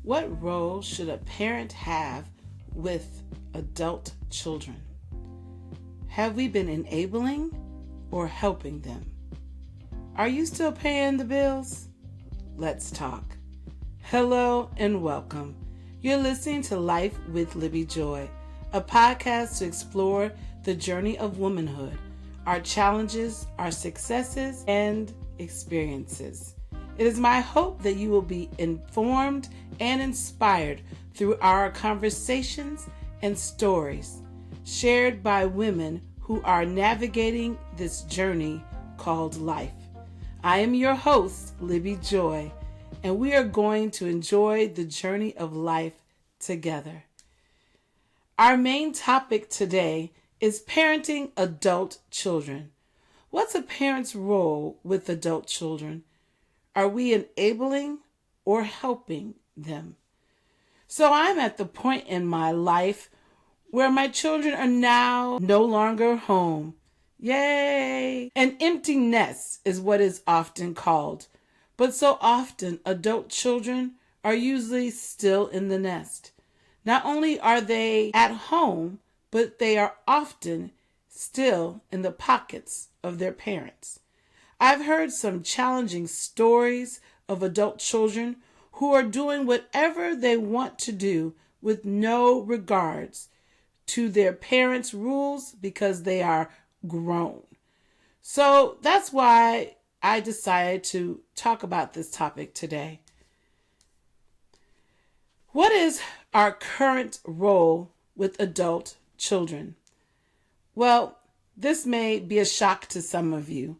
What role should a parent have with adult children? Have we been enabling or helping them? Are you still paying the bills? Let's talk. Hello and welcome. You're listening to Life with Libby Joy, a podcast to explore the journey of womanhood, our challenges, our successes, and experiences. It is my hope that you will be informed and inspired through our conversations and stories shared by women who are navigating this journey called life. I am your host, Libby Joy, and we are going to enjoy the journey of life together. Our main topic today is parenting adult children. What's a parent's role with adult children? Are we enabling or helping them? So I'm at the point in my life where my children are now no longer home. Yay! An empty nest is what is often called. But so often adult children are usually still in the nest. Not only are they at home, but they are often still in the pockets of their parents. I've heard some challenging stories of adult children who are doing whatever they want to do with no regards to their parents' rules because they are grown. So that's why I decided to talk about this topic today. What is our current role with adult children? Well, this may be a shock to some of you,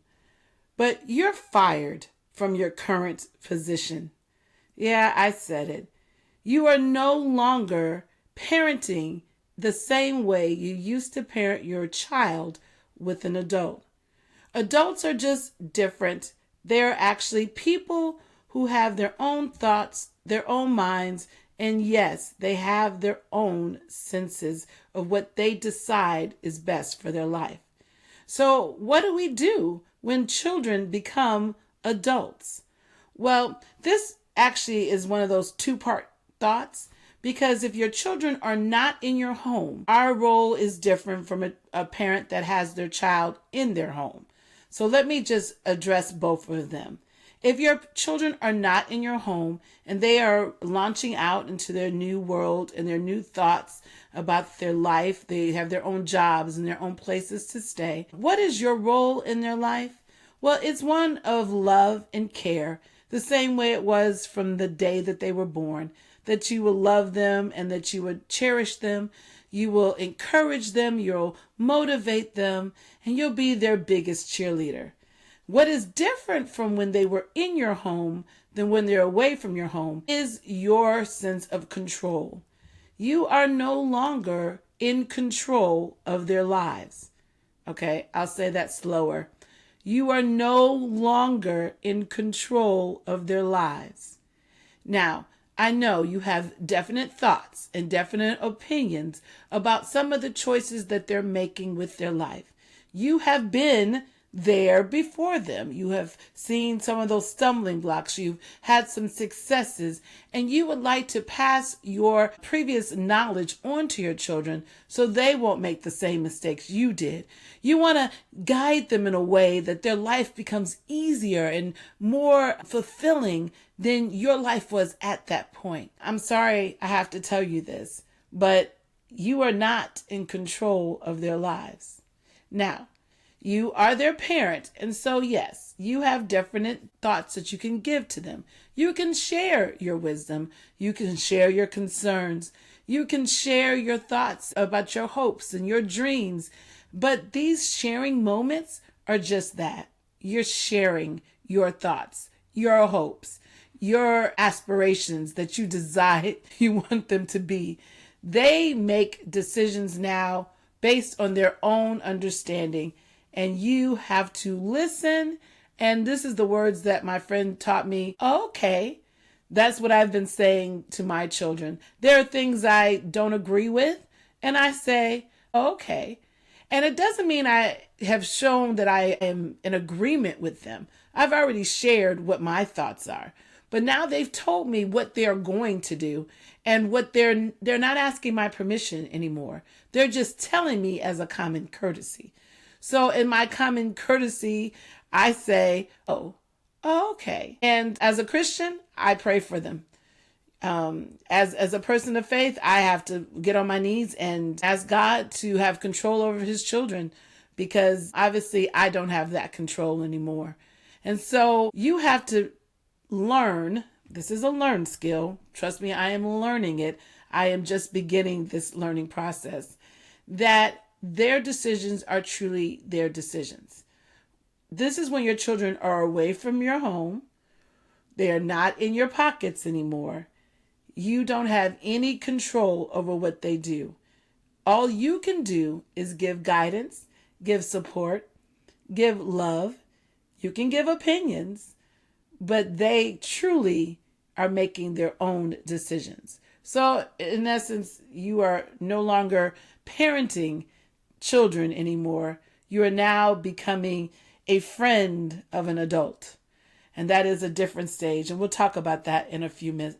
but you're fired from your current position. Yeah, I said it. You are no longer parenting the same way you used to parent your child with an adult. Adults are just different. They're actually people who have their own thoughts, their own minds, and yes, they have their own senses of what they decide is best for their life. So what do we do when children become adults? Well, this actually is one of those two-part thoughts, because if your children are not in your home, our role is different from a parent that has their child in their home. So let me just address both of them. If your children are not in your home and they are launching out into their new world and their new thoughts about their life, they have their own jobs and their own places to stay. What is your role in their life? Well, it's one of love and care, the same way it was from the day that they were born, that you will love them and that you would cherish them. You will encourage them, you'll motivate them, and you'll be their biggest cheerleader. What is different from when they were in your home than when they're away from your home is your sense of control. You are no longer in control of their lives. Okay, I'll say that slower. You are no longer in control of their lives. Now, I know you have definite thoughts and definite opinions about some of the choices that they're making with their life. You have been there before them. You have seen some of those stumbling blocks. You've had some successes, and you would like to pass your previous knowledge on to your children so they won't make the same mistakes you did. You want to guide them in a way that their life becomes easier and more fulfilling than your life was at that point. I'm sorry I have to tell you this, but you are not in control of their lives. Now, you are their parent, and so yes, you have definite thoughts that you can give to them. You can share your wisdom. You can share your concerns. You can share your thoughts about your hopes and your dreams. But these sharing moments are just that. You're sharing your thoughts, your hopes, your aspirations that you desire you want them to be. They make decisions now based on their own understanding. And you have to listen. And this is the words that my friend taught me. Okay, that's what I've been saying to my children. There are things I don't agree with. And I say, okay. And it doesn't mean I have shown that I am in agreement with them. I've already shared what my thoughts are. But now they've told me what they're going to do, and what they're not asking my permission anymore. They're just telling me as a common courtesy. So in my common courtesy, I say, oh, okay. And as a Christian, I pray for them. As a person of faith, I have to get on my knees and ask God to have control over his children, because obviously I don't have that control anymore. And so you have to learn. This is a learned skill. Trust me, I am learning it. I am just beginning this learning process, that their decisions are truly their decisions. This is when your children are away from your home. They are not in your pockets anymore. You don't have any control over what they do. All you can do is give guidance, give support, give love. You can give opinions, but they truly are making their own decisions. So in essence, you are no longer parenting children anymore. You are now becoming a friend of an adult. And that is a different stage. And we'll talk about that in a few minutes.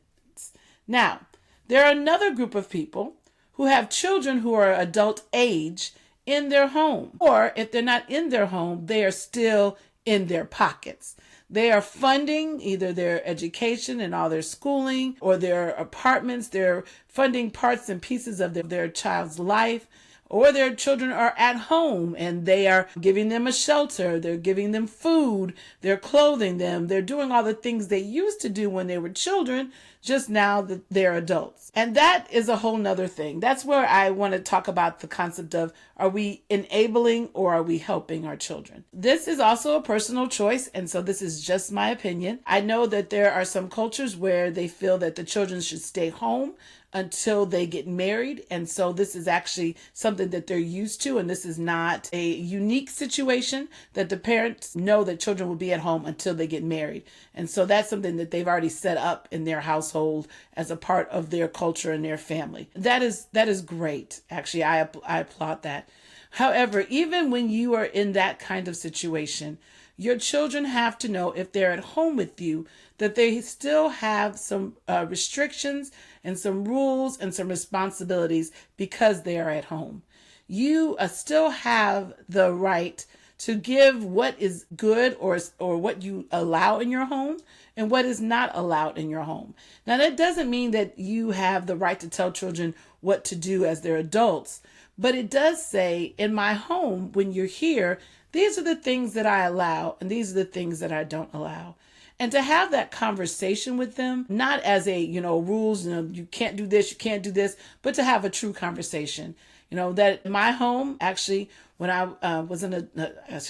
Now, there are another group of people who have children who are adult age in their home. Or if they're not in their home, they are still in their pockets. They are funding either their education and all their schooling, or their apartments. They're funding parts and pieces of their child's life. Or their children are at home and they are giving them a shelter. They're giving them food. They're clothing them. They're doing all the things they used to do when they were children, just now that they're adults. And that is a whole nother thing. That's where I want to talk about the concept of, are we enabling or are we helping our children? This is also a personal choice. And so this is just my opinion. I know that there are some cultures where they feel that the children should stay home until they get married. And so this is actually something that they're used to. And this is not a unique situation, that the parents know that children will be at home until they get married. And so that's something that they've already set up in their household as a part of their culture and their family. That is great. Actually, I applaud that. However, even when you are in that kind of situation, your children have to know, if they're at home with you, that they still have some restrictions and some rules and some responsibilities because they are at home. You still have the right to give what is good or what you allow in your home and what is not allowed in your home. Now, that doesn't mean that you have the right to tell children what to do as they're adults, but it does say, in my home, when you're here, these are the things that I allow and these are the things that I don't allow. And to have that conversation with them, not as a, rules, you can't do this, you can't do this, but to have a true conversation. That in my home, actually, when I was an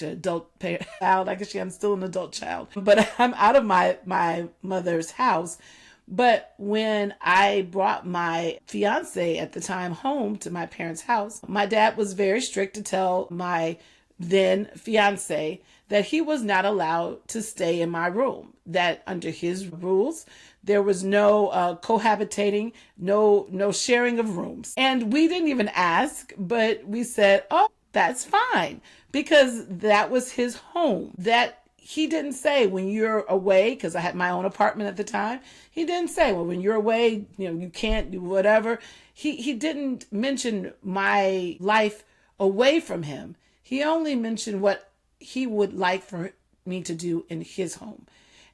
adult child, I guess I'm still an adult child, but I'm out of my mother's house. But when I brought my fiance at the time home to my parents' house, my dad was very strict to tell my then fiance that he was not allowed to stay in my room, that under his rules, there was no cohabitating, no sharing of rooms. And we didn't even ask, but we said, oh, that's fine, because that was his home. That he didn't say, when you're away, because I had my own apartment at the time, he didn't say, well, when you're away, you can't do whatever. He didn't mention my life away from him. He only mentioned what he would like for me to do in his home.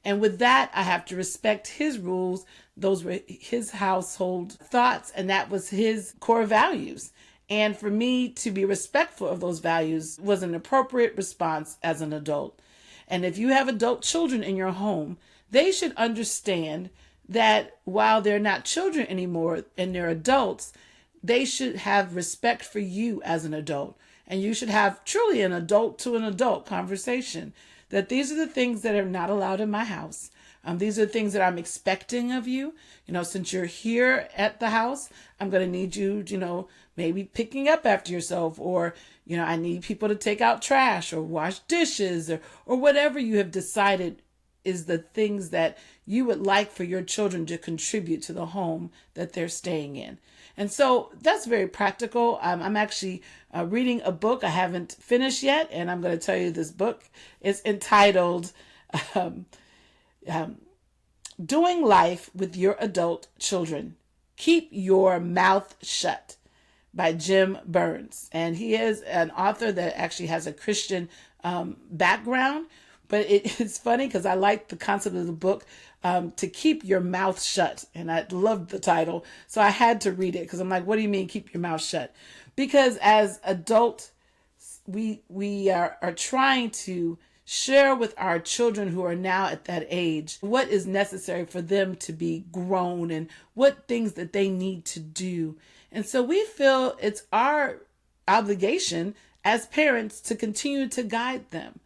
And with that, I have to respect his rules. Those were his household thoughts, and that was his core values. And for me to be respectful of those values was an appropriate response as an adult. And if you have adult children in your home, they should understand that while they're not children anymore and they're adults, they should have respect for you as an adult. And you should have truly an adult to an adult conversation, that these are the things that are not allowed in my house. These are the things that I'm expecting of you. Since you're here at the house, I'm going to need you, maybe picking up after yourself, or, I need people to take out trash or wash dishes or whatever you have decided is the things that you would like for your children to contribute to the home that they're staying in. And so that's very practical. I'm actually reading a book I haven't finished yet, and I'm going to tell you this book is entitled Doing Life with Your Adult Children. Keep Your Mouth Shut by Jim Burns. And he is an author that actually has a Christian background. But it's funny because I like the concept of the book, to keep your mouth shut. And I loved the title. So I had to read it because I'm like, what do you mean keep your mouth shut? Because as adults, we are trying to share with our children who are now at that age what is necessary for them to be grown and what things that they need to do. And so we feel it's our obligation as parents to continue to guide them.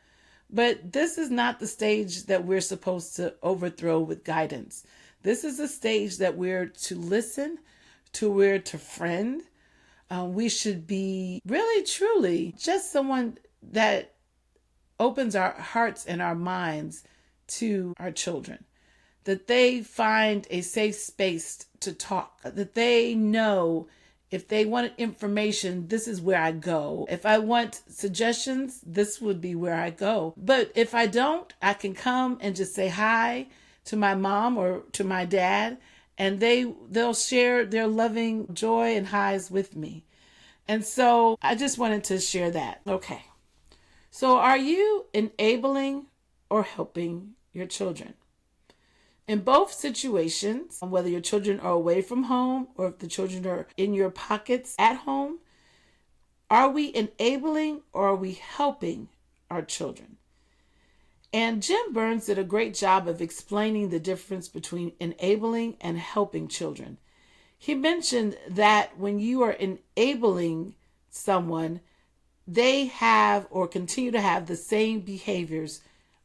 But this is not the stage that we're supposed to overthrow with guidance. This is a stage that we're to listen, we're to friend. We should be really, truly just someone that opens our hearts and our minds to our children, that they find a safe space to talk, that they know if they want information, this is where I go. If I want suggestions, this would be where I go. But if I don't, I can come and just say hi to my mom or to my dad, and they'll share their loving joy and highs with me. And so I just wanted to share that. Okay. So are you enabling or helping your children? In both situations, whether your children are away from home or if the children are in your pockets at home, are we enabling or are we helping our children? And Jim Burns did a great job of explaining the difference between enabling and helping children. He mentioned that when you are enabling someone, they have or continue to have the same behaviors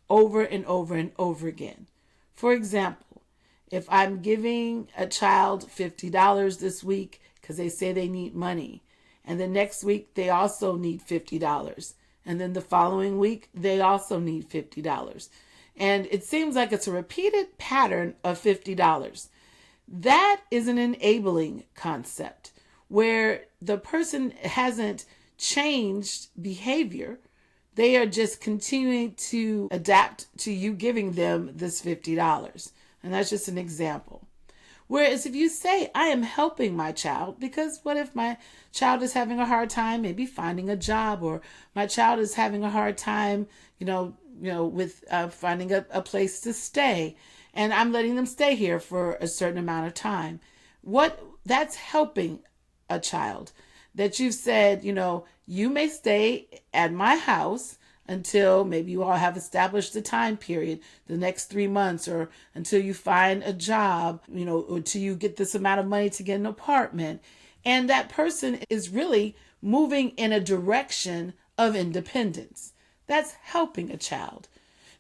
over and over and over again. For example, if I'm giving a child $50 this week because they say they need money, and the next week they also need $50, and then the following week they also need $50, and it seems like it's a repeated pattern of $50, that is an enabling concept where the person hasn't changed behavior. They are just continuing to adapt to you giving them this $50. And that's just an example. Whereas if you say, I am helping my child, because what if my child is having a hard time maybe finding a job, or my child is having a hard time, with finding a place to stay, and I'm letting them stay here for a certain amount of time. That's helping a child. That you've said, you may stay at my house until maybe you all have established a time period, the next 3 months, or until you find a job, or till you get this amount of money to get an apartment. And that person is really moving in a direction of independence. That's helping a child.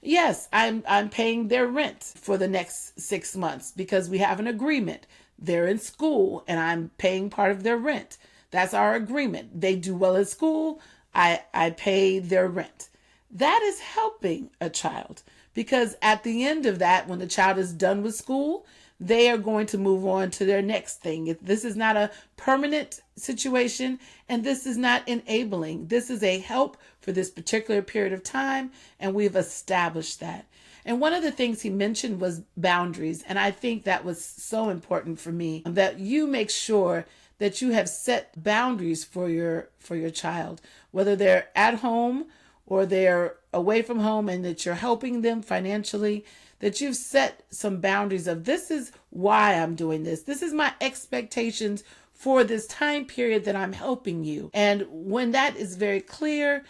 Yes, I'm paying their rent for the next 6 months because we have an agreement. They're in school and I'm paying part of their rent. That's our agreement. They do well at school, I pay their rent. That is helping a child, because at the end of that, when the child is done with school, they are going to move on to their next thing. This is not a permanent situation, and this is not enabling. This is a help for this particular period of time, and we've established that. And one of the things he mentioned was boundaries, and I think that was so important for me, that you make sure that you have set boundaries for your child, whether they're at home or they're away from home, and that you're helping them financially, that you've set some boundaries of, this is why I'm doing this. This is my expectations for this time period that I'm helping you. And when that is very clear,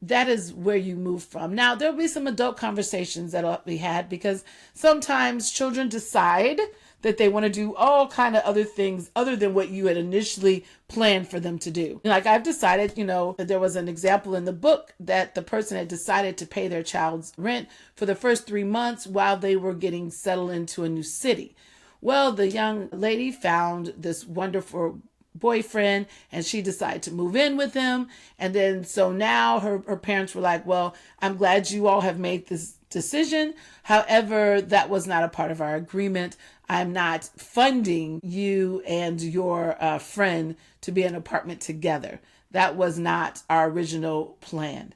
that is where you move from. Now, there'll be some adult conversations that'll be had, because sometimes children decide that they want to do all kind of other things other than what you had initially planned for them to do. Like I've decided, that there was an example in the book that the person had decided to pay their child's rent for the first 3 months while they were getting settled into a new city. Well, the young lady found this wonderful boyfriend and she decided to move in with him. And then so now her parents were like, well, I'm glad you all have made this decision. However, that was not a part of our agreement. I'm not funding you and your friend to be in an apartment together. That was not our original plan.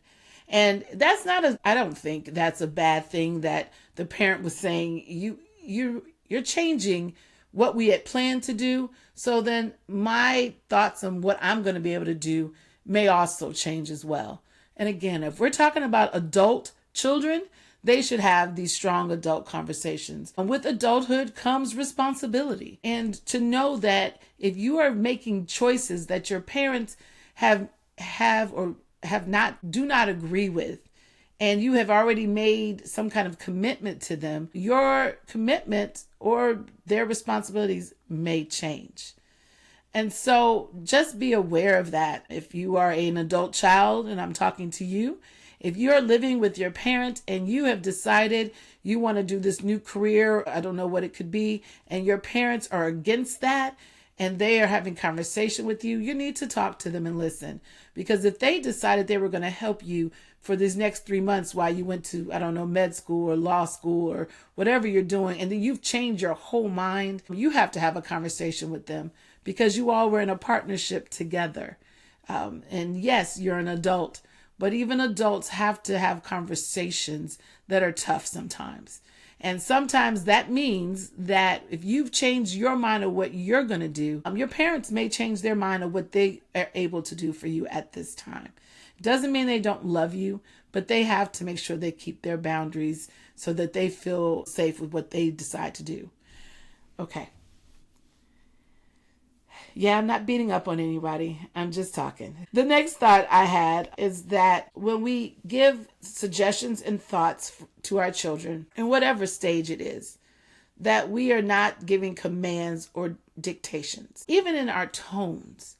And that's not I don't think that's a bad thing that the parent was saying, you're changing what we had planned to do. So then my thoughts on what I'm going to be able to do may also change as well. And again, if we're talking about adult children, they should have these strong adult conversations. And with adulthood comes responsibility. And to know that if you are making choices that your parents have or have not do not agree with, and you have already made some kind of commitment to them, your commitment or their responsibilities may change. And so just be aware of that. If you are an adult child, and I'm talking to you, if you're living with your parent and you have decided you want to do this new career, I don't know what it could be, and your parents are against that, and they are having conversation with you, you need to talk to them and listen. Because if they decided they were going to help you for these next 3 months while you went to, I don't know, med school or law school or whatever you're doing, and then you've changed your whole mind, you have to have a conversation with them because you all were in a partnership together. And yes, you're an adult, but even adults have to have conversations that are tough sometimes. And sometimes that means that if you've changed your mind of what you're going to do, your parents may change their mind of what they are able to do for you at this time. Doesn't mean they don't love you, but they have to make sure they keep their boundaries so that they feel safe with what they decide to do. Okay. Yeah, I'm not beating up on anybody. I'm just talking. The next thought I had is that when we give suggestions and thoughts to our children, in whatever stage it is, that we are not giving commands or dictations. Even in our tones,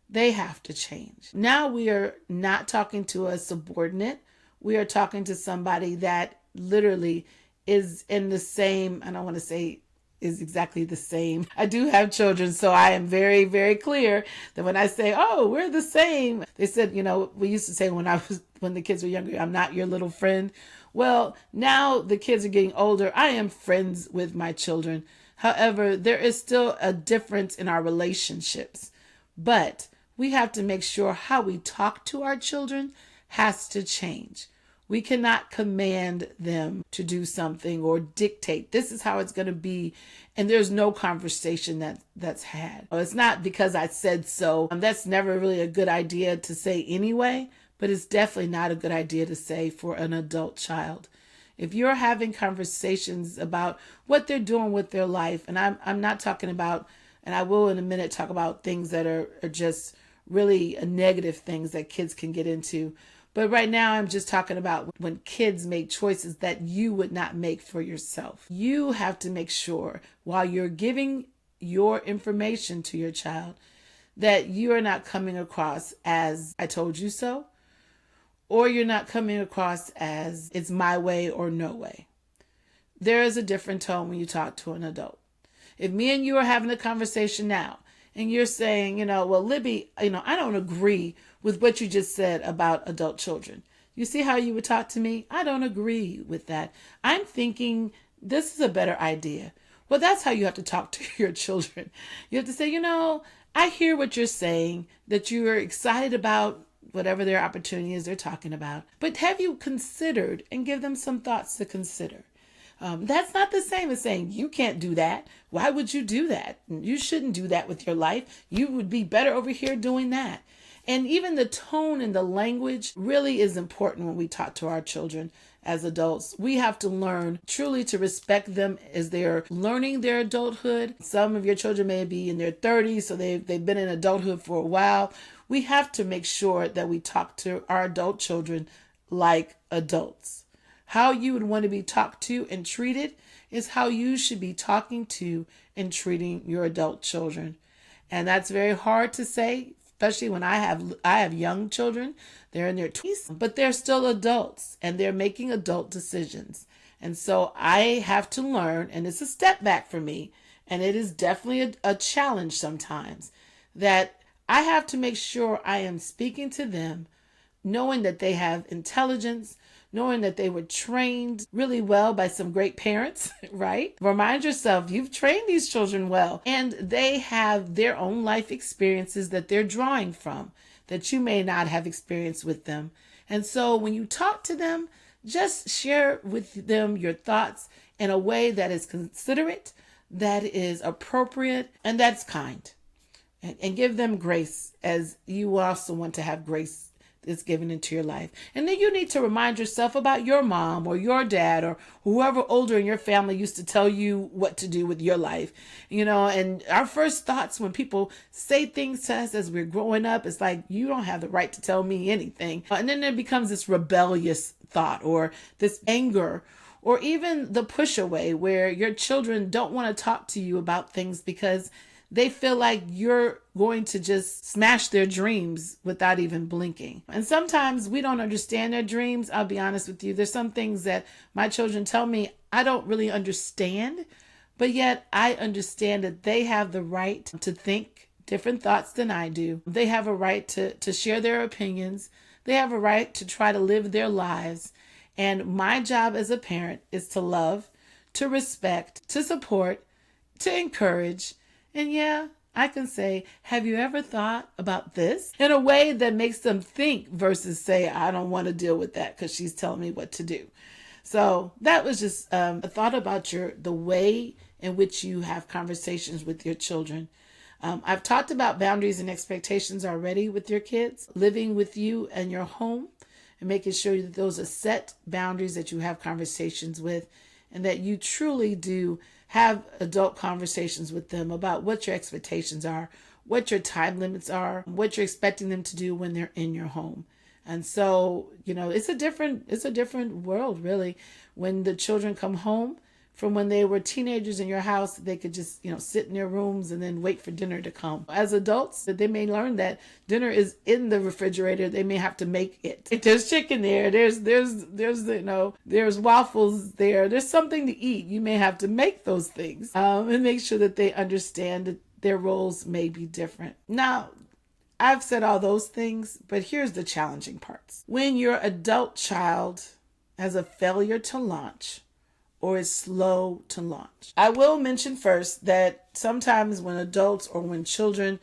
they have to change. Now we are not talking to a subordinate. We are talking to somebody that literally is in the same, I don't want to say is exactly the same. I do have children, so I am very, very clear that when I say, oh, we're the same, they said, we used to say when the kids were younger, I'm not your little friend. Well, now the kids are getting older. I am friends with my children. However, there is still a difference in our relationships, but we have to make sure how we talk to our children has to change. We cannot command them to do something or dictate. This is how it's going to be. And there's no conversation that's had. It's not because I said so. That's never really a good idea to say anyway, but it's definitely not a good idea to say for an adult child. If you're having conversations about what they're doing with their life, and I'm not talking about, and I will in a minute talk about things that are just really negative things that kids can get into. But right now, I'm just talking about when kids make choices that you would not make for yourself. You have to make sure while you're giving your information to your child that you are not coming across as I told you so, or you're not coming across as it's my way or no way. There is a different tone when you talk to an adult. If me and you are having a conversation now, and you're saying, well, Libby, I don't agree with what you just said about adult children. You see how you would talk to me? I don't agree with that. I'm thinking this is a better idea. Well, that's how you have to talk to your children. You have to say, I hear what you're saying, that you are excited about whatever their opportunity is they're talking about. But have you considered, and give them some thoughts to consider. That's not the same as saying you can't do that. Why would you do that? You shouldn't do that with your life. You would be better over here doing that. And even the tone and the language really is important when we talk to our children as adults. We have to learn truly to respect them as they're learning their adulthood. Some of your children may be in their 30s, so they've been in adulthood for a while. We have to make sure that we talk to our adult children like adults. How you would want to be talked to and treated is how you should be talking to and treating your adult children. And that's very hard to say, especially when I have young children. They're in their 20s, but they're still adults and they're making adult decisions. And so I have to learn, and it's a step back for me, and it is definitely a challenge sometimes, that I have to make sure I am speaking to them knowing that they have intelligence, knowing that they were trained really well by some great parents, right? Remind yourself, you've trained these children well, and they have their own life experiences that they're drawing from that you may not have experienced with them. And so when you talk to them, just share with them your thoughts in a way that is considerate, that is appropriate, and that's kind. And give them grace, as you also want to have grace that's given into your life. And then you need to remind yourself about your mom or your dad or whoever older in your family used to tell you what to do with your life. And our first thoughts when people say things to us as we're growing up, it's like, you don't have the right to tell me anything. And then there becomes this rebellious thought or this anger, or even the push away where your children don't want to talk to you about things because they feel like you're going to just smash their dreams without even blinking. And sometimes we don't understand their dreams. I'll be honest with you. There's some things that my children tell me I don't really understand, but yet I understand that they have the right to think different thoughts than I do. They have a right to share their opinions. They have a right to try to live their lives. And my job as a parent is to love, to respect, to support, to encourage. And yeah, I can say, have you ever thought about this? In a way that makes them think versus say, I don't want to deal with that because she's telling me what to do. So that was just a thought about the way in which you have conversations with your children. I've talked about boundaries and expectations already with your kids, living with you and your home, and making sure that those are set boundaries that you have conversations with, and that you truly do have adult conversations with them about what your expectations are, what your time limits are, what you're expecting them to do when they're in your home. And so, it's a different world, really, when the children come home from when they were teenagers in your house. They could just, sit in their rooms and then wait for dinner to come. As adults, they may learn that dinner is in the refrigerator. They may have to make it. If there's chicken there, there's waffles there. There's something to eat. You may have to make those things and make sure that they understand that their roles may be different. Now, I've said all those things, but here's the challenging parts. When your adult child has a failure to launch or is slow to launch. I will mention first that sometimes when adults or when children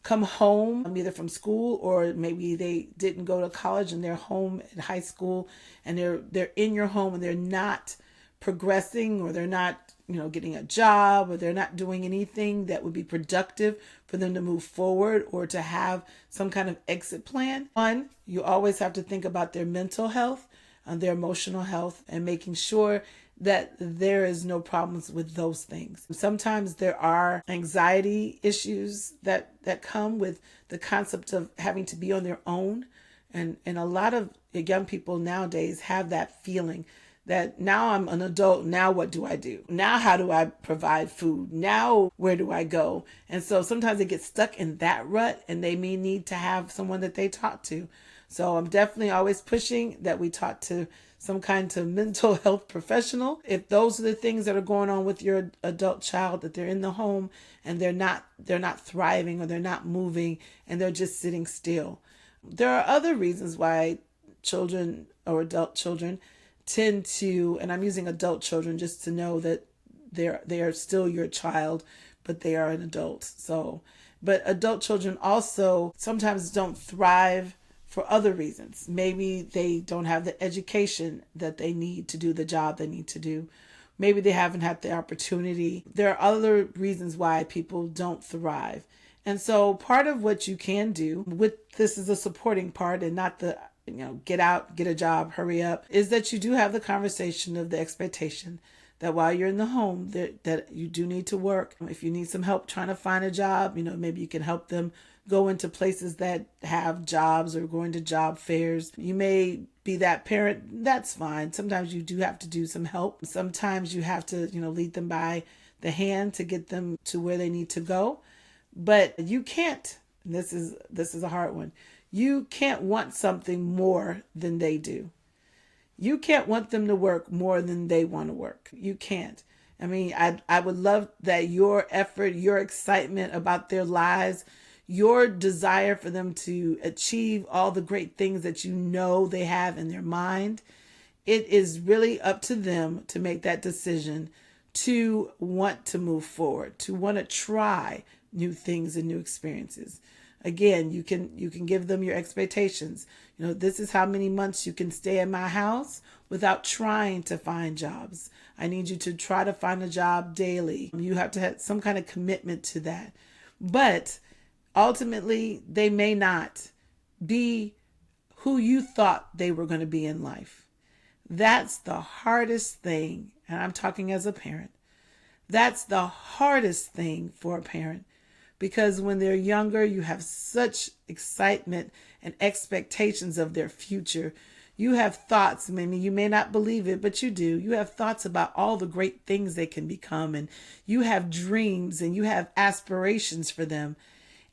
come home, either from school or maybe they didn't go to college and they're home in high school and they're in your home and they're not progressing, or they're not getting a job, or they're not doing anything that would be productive for them to move forward or to have some kind of exit plan. One, you always have to think about their mental health and their emotional health and making sure that there is no problems with those things. Sometimes there are anxiety issues that come with the concept of having to be on their own. And a lot of young people nowadays have that feeling that now I'm an adult, now what do I do? Now how do I provide food? Now where do I go? And so sometimes they get stuck in that rut and they may need to have someone that they talk to. So I'm definitely always pushing that we talk to some kind of mental health professional. If those are the things that are going on with your adult child, that they're in the home and they're not thriving, or they're not moving and they're just sitting still. There are other reasons why children or adult children tend to, and I'm using adult children just to know that they are still your child, but they are an adult. So, but adult children also sometimes don't thrive for other reasons. Maybe they don't have the education that they need to do the job they need to do. Maybe they haven't had the opportunity. There are other reasons why people don't thrive. And so part of what you can do with this is a supporting part and not the, get out, get a job, hurry up, is that you do have the conversation of the expectation that while you're in the home, that you do need to work. If you need some help trying to find a job, maybe you can help them go into places that have jobs or going to job fairs. You may be that parent, that's fine. Sometimes you do have to do some help. Sometimes you have to, lead them by the hand to get them to where they need to go. But you can't, and this is a hard one, you can't want something more than they do. You can't want them to work more than they want to work. You can't. I mean, I would love that your effort, your excitement about their lives, your desire for them to achieve all the great things that they have in their mind, it is really up to them to make that decision to want to move forward, to want to try new things and new experiences. Again, you can give them your expectations. This is how many months you can stay in my house without trying to find jobs. I need you to try to find a job daily. You have to have some kind of commitment to that. But ultimately, they may not be who you thought they were going to be in life. That's the hardest thing, and I'm talking as a parent. That's the hardest thing for a parent, because when they're younger, you have such excitement and expectations of their future. You have thoughts, maybe you may not believe it, but you do. You have thoughts about all the great things they can become, and you have dreams and you have aspirations for them.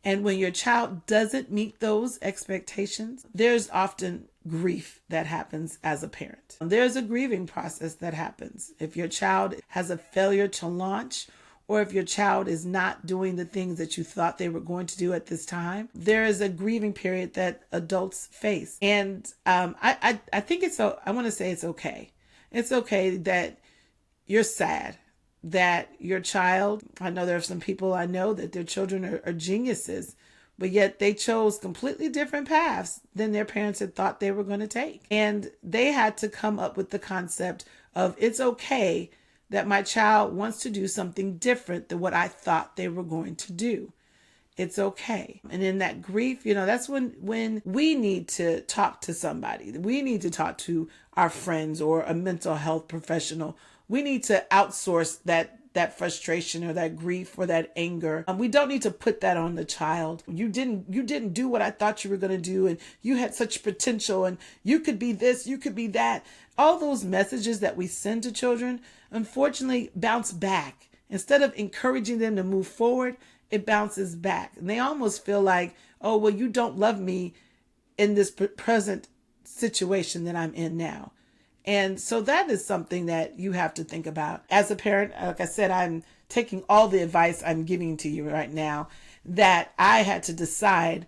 And when your child doesn't meet those expectations, there's often grief that happens as a parent. There's a grieving process that happens. If your child has a failure to launch, or if your child is not doing the things that you thought they were going to do at this time, there is a grieving period that adults face. And I think I want to say it's okay. It's okay that you're sad that your child, I know there are some people I know that their children are geniuses, but yet they chose completely different paths than their parents had thought they were going to take. And they had to come up with the concept of, it's okay that my child wants to do something different than what I thought they were going to do. It's okay. And in that grief, that's when we need to talk to somebody. We need to talk to our friends or a mental health professional. We need to outsource that frustration or that grief or that anger. We don't need to put that on the child. You didn't do what I thought you were going to do, and you had such potential, and you could be this, you could be that. All those messages that we send to children, unfortunately, bounce back. Instead of encouraging them to move forward, it bounces back. And they almost feel like, oh, well, you don't love me in this present situation that I'm in now. And so that is something that you have to think about. As a parent, like I said, I'm taking all the advice I'm giving to you right now, that I had to decide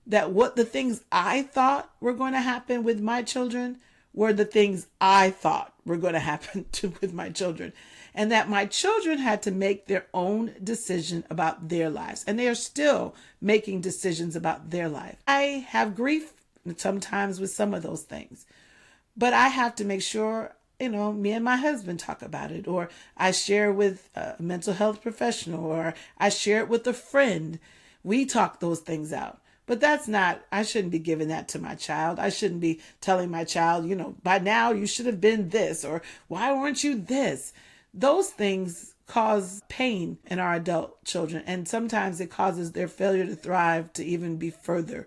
that what the things I thought were going to happen with my children were the things I thought were going to happen with my children. And that my children had to make their own decision about their lives. And they are still making decisions about their life. I have grief sometimes with some of those things. But I have to make sure, me and my husband talk about it, or I share with a mental health professional, or I share it with a friend. We talk those things out. But I shouldn't be giving that to my child. I shouldn't be telling my child, by now you should have been this, or why weren't you this? Those things cause pain in our adult children. And sometimes it causes their failure to thrive to even be further.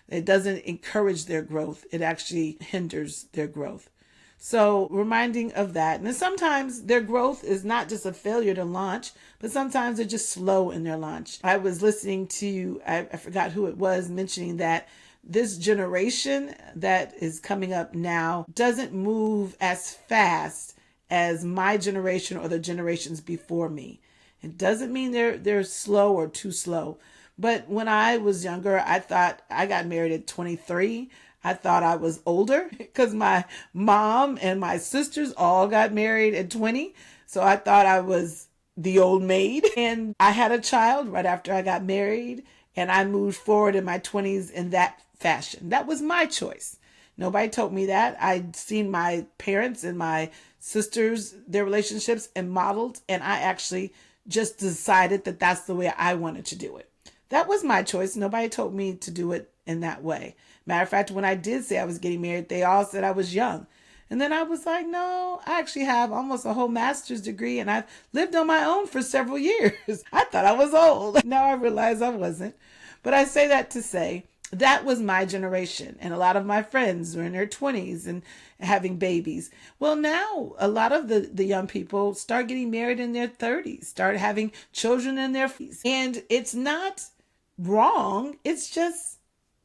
It doesn't encourage their growth. It actually hinders their growth. So reminding of that. And sometimes their growth is not just a failure to launch, but sometimes they're just slow in their launch. I was listening to, I forgot who it was, mentioning that this generation that is coming up now doesn't move as fast as my generation or the generations before me. It doesn't mean they're slow or too slow. But when I was younger, I thought I got married at 23. I thought I was older because my mom and my sisters all got married at 20. So I thought I was the old maid. And I had a child right after I got married, and I moved forward in my 20s in that fashion. That was my choice. Nobody told me that. I'd seen my parents and my sisters, their relationships, and modeled, and I actually just decided that that's the way I wanted to do it. That was my choice. Nobody told me to do it in that way. Matter of fact, when I did say I was getting married, they all said I was young. And then I was like, no, I actually have almost a whole master's degree, and I've lived on my own for several years. I thought I was old. Now I realize I wasn't. But I say that to say that was my generation. And a lot of my friends were in their 20s and having babies. Well, now a lot of the young people start getting married in their 30s, start having children in their 40s. And it's not wrong. It's just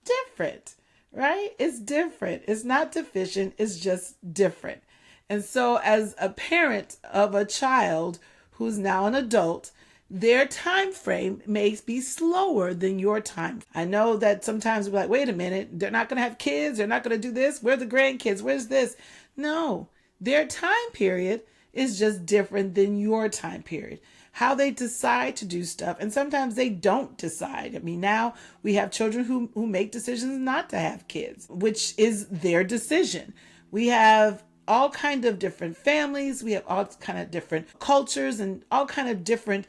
different, right? It's different. It's not deficient. It's just different. And so as a parent of a child who's now an adult, their time frame may be slower than your time. I know that sometimes we're like, wait a minute, they're not going to have kids. They're not going to do this. Where are the grandkids? Where's this? No, their time period is just different than your time period. how they decide to do stuff. And sometimes they don't decide. I mean, now we have children who make decisions not to have kids, which is their decision. We have all kind of different families. We have all kind of different cultures and all kind of different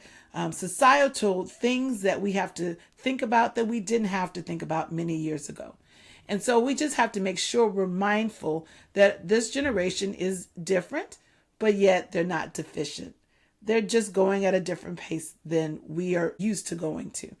societal things that we have to think about that we didn't have to think about many years ago. And so we just have to make sure we're mindful that this generation is different, but yet they're not deficient. They're just going at a different pace than we are used to going to.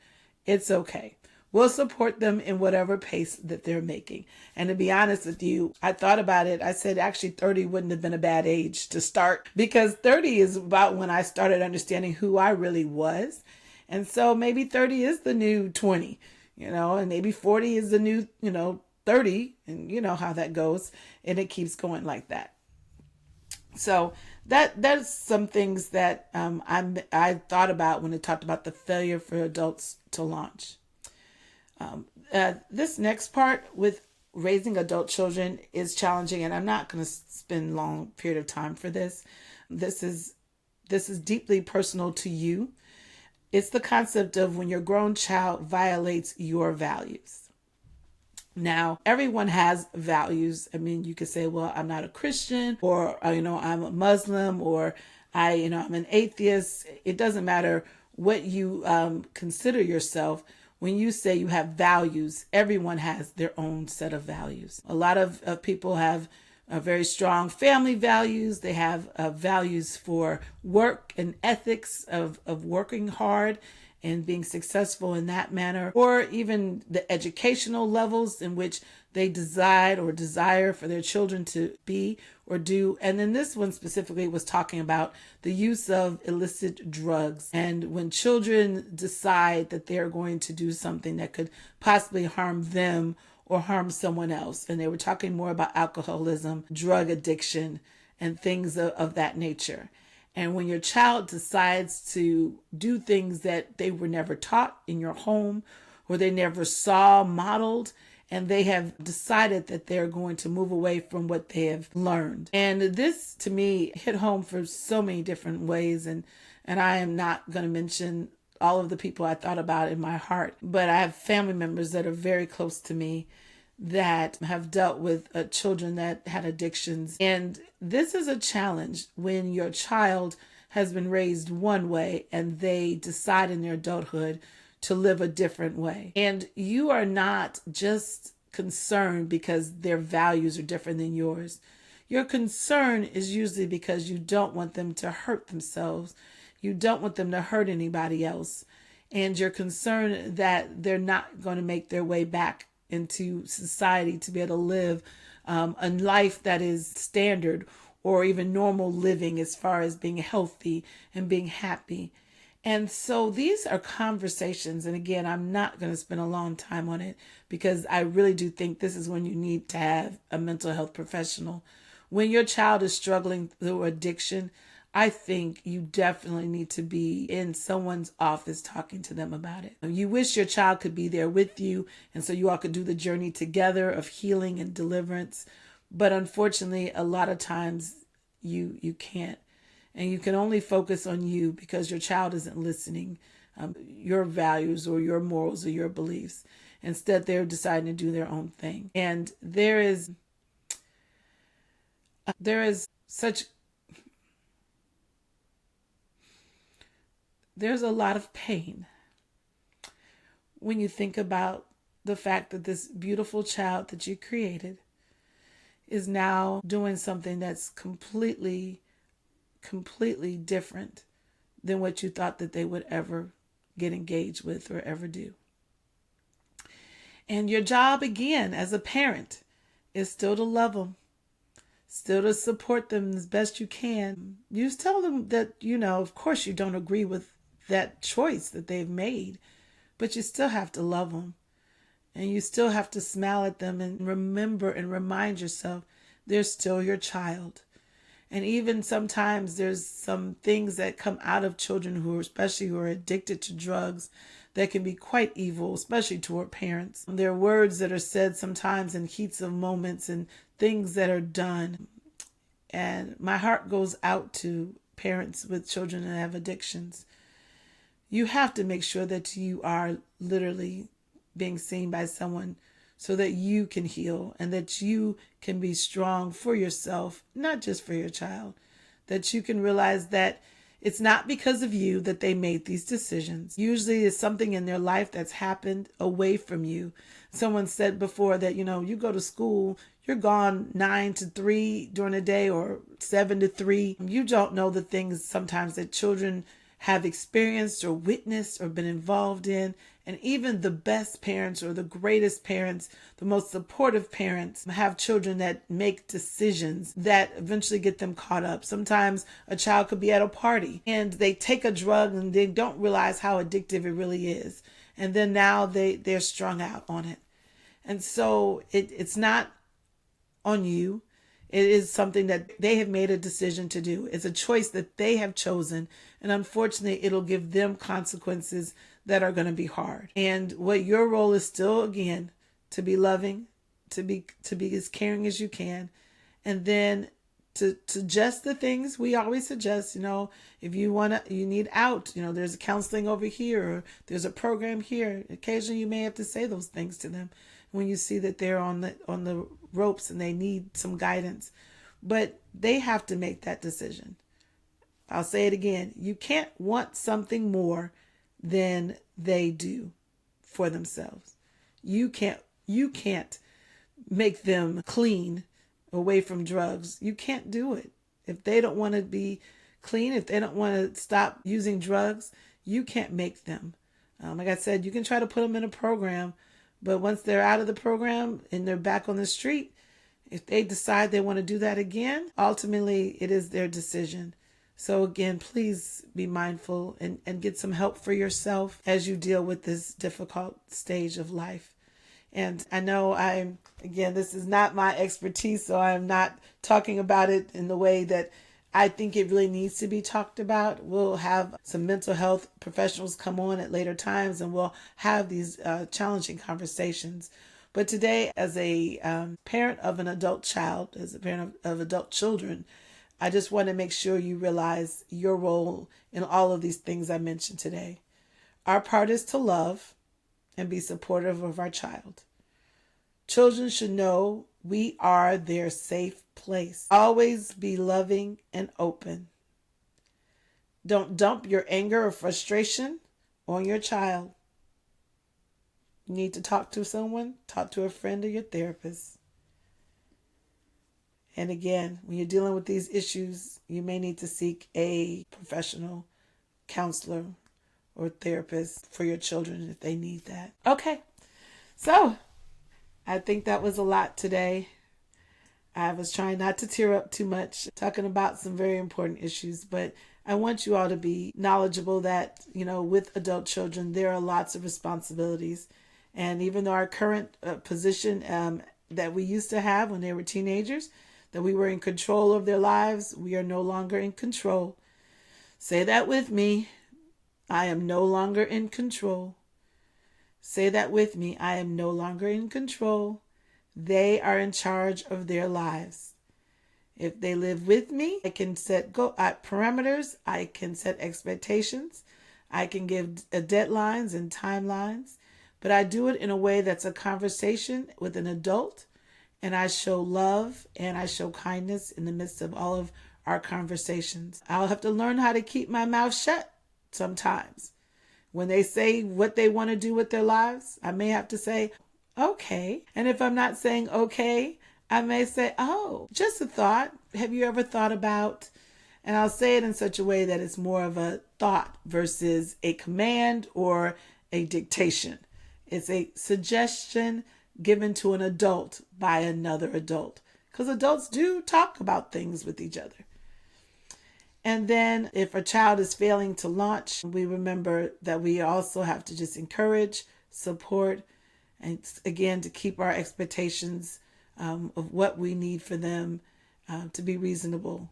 It's okay. We'll support them in whatever pace that they're making. And to be honest with you, I thought about it. I said actually 30 wouldn't have been a bad age to start, because 30 is about when I started understanding who I really was. And so maybe 30 is the new 20, and maybe 40 is the new, 30, and you know how that goes, and it keeps going like that. So that's some things that I thought about when it talked about the failure for adults to launch. This next part with raising adult children is challenging, and I'm not going to spend a long period of time for this. This is deeply personal to you. It's the concept of when your grown child violates your values. Now, everyone has values. I mean, you could say, well, I'm not a Christian, or, I'm a Muslim, or I'm an atheist. It doesn't matter what you consider yourself. When you say you have values, everyone has their own set of values. A lot of people have very strong family values. They have values for work and ethics of working hard and being successful in that manner, or even the educational levels in which they decide or desire for their children to be or do. And then this one specifically was talking about the use of illicit drugs. And when children decide that they're going to do something that could possibly harm them or harm someone else. And they were talking more about alcoholism, drug addiction, and things of that nature. And when your child decides to do things that they were never taught in your home, or they never saw modeled, and they have decided that they're going to move away from what they have learned. And this, to me, hit home for so many different ways. And I am not going to mention all of the people I thought about in my heart, but I have family members that are very close to me that have dealt with children that had addictions. And this is a challenge when your child has been raised one way and they decide in their adulthood to live a different way. And you are not just concerned because their values are different than yours. Your concern is usually because you don't want them to hurt themselves. You don't want them to hurt anybody else. And you're concerned that they're not going to make their way back into society to be able to live a life that is standard or even normal living as far as being healthy and being happy. And so these are conversations. And again, I'm not going to spend a long time on it because I really do think this is when you need to have a mental health professional. When your child is struggling through addiction, I think you definitely need to be in someone's office talking to them about it. You wish your child could be there with you, and so you all could do the journey together of healing and deliverance. But unfortunately, a lot of times you can't. And you can only focus on you because your child isn't listening, your values or your morals or your beliefs. Instead, they're deciding to do their own thing. And there's a lot of pain when you think about the fact that this beautiful child that you created is now doing something that's completely different than what you thought that they would ever get engaged with or ever do. And your job, again, as a parent, is still to love them, still to support them as best you can. You tell them that, of course you don't agree with that choice that they've made, but you still have to love them. And you still have to smile at them and remember and remind yourself they're still your child. And even sometimes there's some things that come out of children who are addicted to drugs that can be quite evil, especially toward parents. There are words that are said sometimes in heats of moments and things that are done. And my heart goes out to parents with children that have addictions. You have to make sure that you are literally being seen by someone so that you can heal and that you can be strong for yourself, not just for your child. That you can realize that it's not because of you that they made these decisions. Usually it's something in their life that's happened away from you. Someone said before that, you go to school, you're gone 9 to 3 during the day or 7 to 3. You don't know the things sometimes that children have experienced or witnessed or been involved in. And even the best parents or the greatest parents, the most supportive parents, have children that make decisions that eventually get them caught up. Sometimes a child could be at a party and they take a drug and they don't realize how addictive it really is. And then now they're strung out on it. And so it's not on you. It is something that they have made a decision to do. It's a choice that they have chosen. And unfortunately, it'll give them consequences that are going to be hard. And what your role is still, again, to be loving, to be as caring as you can. And then to suggest the things we always suggest, if you need out, there's a counseling over here, or there's a program here. Occasionally you may have to say those things to them when you see that they're on the ropes and they need some guidance. But they have to make that decision. I'll say it again. You can't want something more than they do for themselves. You can't make them clean away from drugs. You can't do it. If they don't want to be clean, if they don't want to stop using drugs, you can't make them. Like I said, you can try to put them in a program, but once they're out of the program and they're back on the street, if they decide they want to do that again, ultimately it is their decision. So again, please be mindful and get some help for yourself as you deal with this difficult stage of life. And I know this is not my expertise, so I'm not talking about it in the way that I think it really needs to be talked about. We'll have some mental health professionals come on at later times and we'll have these challenging conversations. But today, as a parent of an adult child, as a parent of adult children, I just want to make sure you realize your role in all of these things I mentioned today. Our part is to love and be supportive of our child. Children should know we are their safe place. Always be loving and open. Don't dump your anger or frustration on your child. You need to talk to someone, talk to a friend or your therapist. And again, when you're dealing with these issues, you may need to seek a professional counselor or therapist for your children if they need that. Okay, so I think that was a lot today. I was trying not to tear up too much, talking about some very important issues, but I want you all to be knowledgeable that, with adult children, there are lots of responsibilities. And even though our current position that we used to have when they were teenagers, that we were in control of their lives, we are no longer in control. Say that with me. I am no longer in control. Say that with me. I am no longer in control. They are in charge of their lives. If they live with me, I can set parameters. I can set expectations. I can give deadlines and timelines. But I do it in a way that's a conversation with an adult. And I show love and I show kindness in the midst of all of our conversations. I'll have to learn how to keep my mouth shut sometimes. When they say what they want to do with their lives, I may have to say, okay. And if I'm not saying okay, I may say, oh, just a thought. Have you ever thought about? And I'll say it in such a way that it's more of a thought versus a command or a dictation. It's a suggestion given to an adult by another adult. Because adults do talk about things with each other. And then if a child is failing to launch, we remember that we also have to just encourage, support, and again, to keep our expectations of what we need for them to be reasonable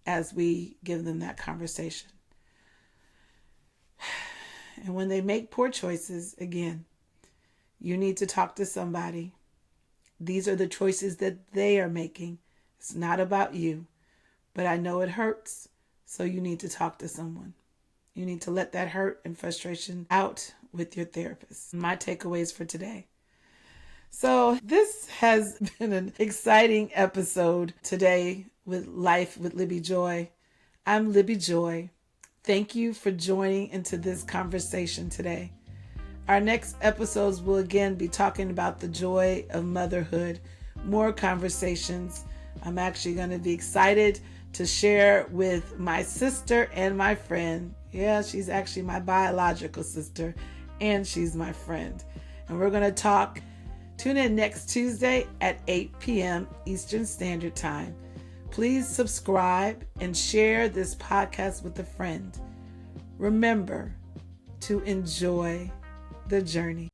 as we give them that conversation. And when they make poor choices, again, you need to talk to somebody. These are the choices that they are making. It's not about you. But I know it hurts, so you need to talk to someone. You need to let that hurt and frustration out with your therapist. My takeaways for today. So this has been an exciting episode today with Life with Libby Joy. I'm Libby Joy. Thank you for joining into this conversation today. Our next episodes will again be talking about the joy of motherhood, more conversations. I'm actually going to be excited to share with my sister and my friend. Yeah, she's actually my biological sister and she's my friend. And we're going to talk. Tune in next Tuesday at 8 p.m. Eastern Standard Time. Please subscribe and share this podcast with a friend. Remember to enjoy the journey.